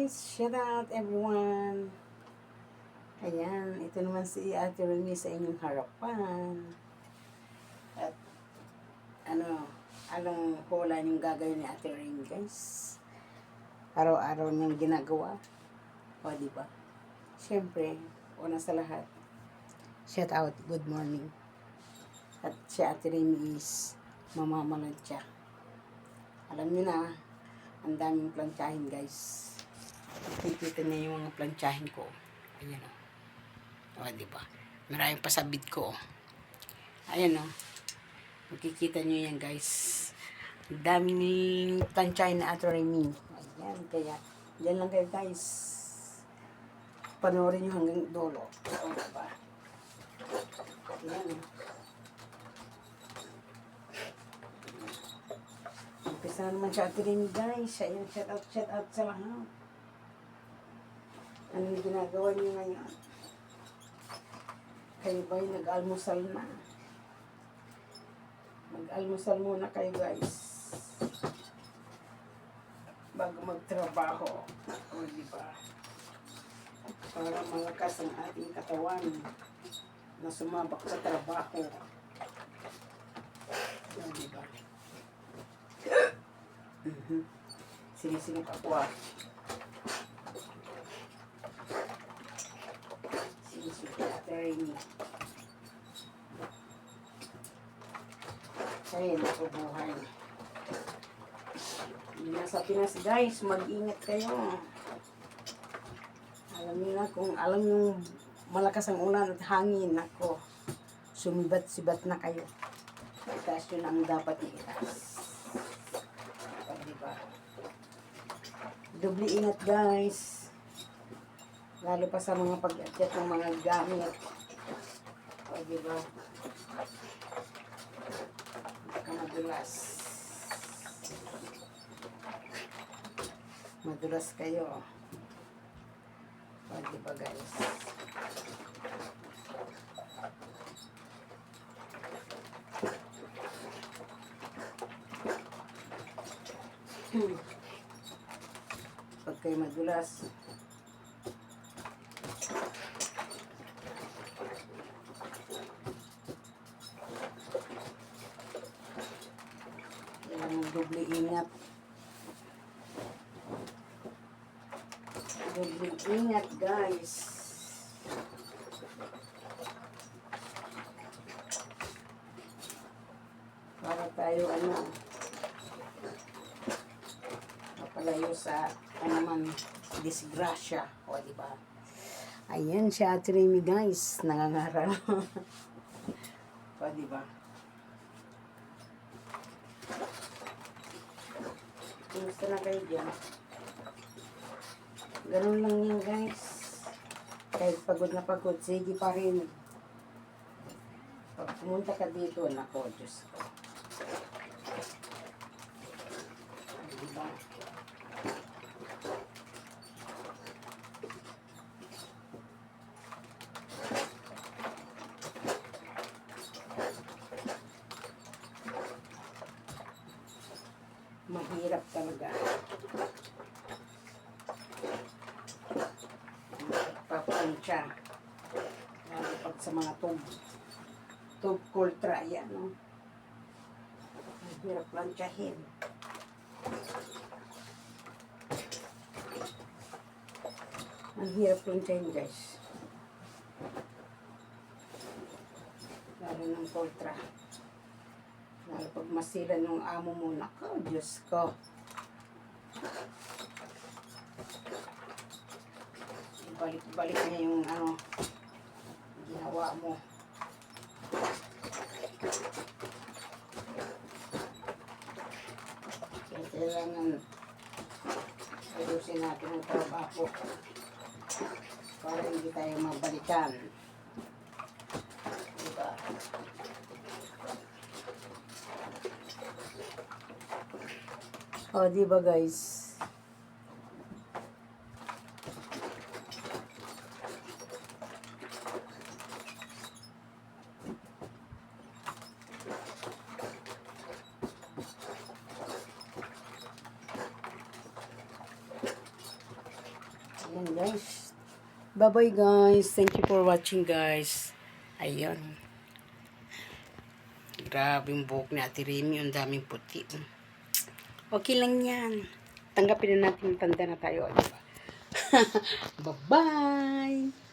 guys! Shout out everyone! Ayan, ito naman si Ate Remy sa inyong harapan. At anong hula niyong gagawin ni Ate Remy guys? Araw-araw niyang ginagawa. O, diba? Siyempre, una sa lahat, shout out, good morning. At si Ate Remy is mamamalansya. Alam niyo na, ang daming plantsahin guys. Nakikita niya yung mga plantsahin ko. Ayan o. O, diba? Maraming pasabit ko o. Ayan o. Makikita niyo yan guys. Ang daming plantsahin na Ate Remy. Ayan, kaya dyan lang kayo guys. Panoorin niyo hanggang dulo. O, diba? Ayan o. Umpisa naman siya Ate Remy guys. Ayan, shout out sa lahat. Anong ginagawa niyo ngayon? Kayo ba'y nag-almusal na? Mag-almusal muna kayo guys. Bago magtrabaho. O diba? Para malakas ang ating katawan na sumabak sa trabaho. O diba? Sinisinip ako ah. Sinisip Ate Remy. Ay, naku buhay. Nasa Pinas guys, mag-ingat kayo. Alam niyo malakas ang ulan at hangin, ako sumibat-sibat na kayo. Itaas yun ang dapat iitaas. Diba? Doble ingat guys. Lalo pa sa mga pag-akyat ng mga gamit. O diba? Baka madulas. Madulas kayo. O diba guys? Pag kayo madulas, doble ingat. Doble ingat guys. Para tayo mapalayo sa disgrasya. O diba? Ayan siya Ate Remy guys. Nangangaral. O diba? Kumusta na kayo dyan? Ganun lang yan guys. Kahit pagod na pagod, sige pa rin. Pag pumunta ka dito, nako, Diyos ko. Diba? Mahirap talaga. Papansya. Lalo pag sa mga tube kultra, yan, no? Mahirap plansyahin. Ang hirap plansyahin, guys. Lalo ng kultra. Lalo pag masira ng amo mo, nako, Diyos ko. Balik niya yung ginawa mo. Kaya kailangan ayusin natin ang trabaho para hindi tayo mabalikan. Diba? O, diba guys? Ayan guys. Bye-bye guys. Thank you for watching guys. Ayun. Grabe yung buhok ni Ate Remy. Ang daming puti. Okay lang yan. Tanggapin na natin yung tanda na tayo. Diba? Bye-bye.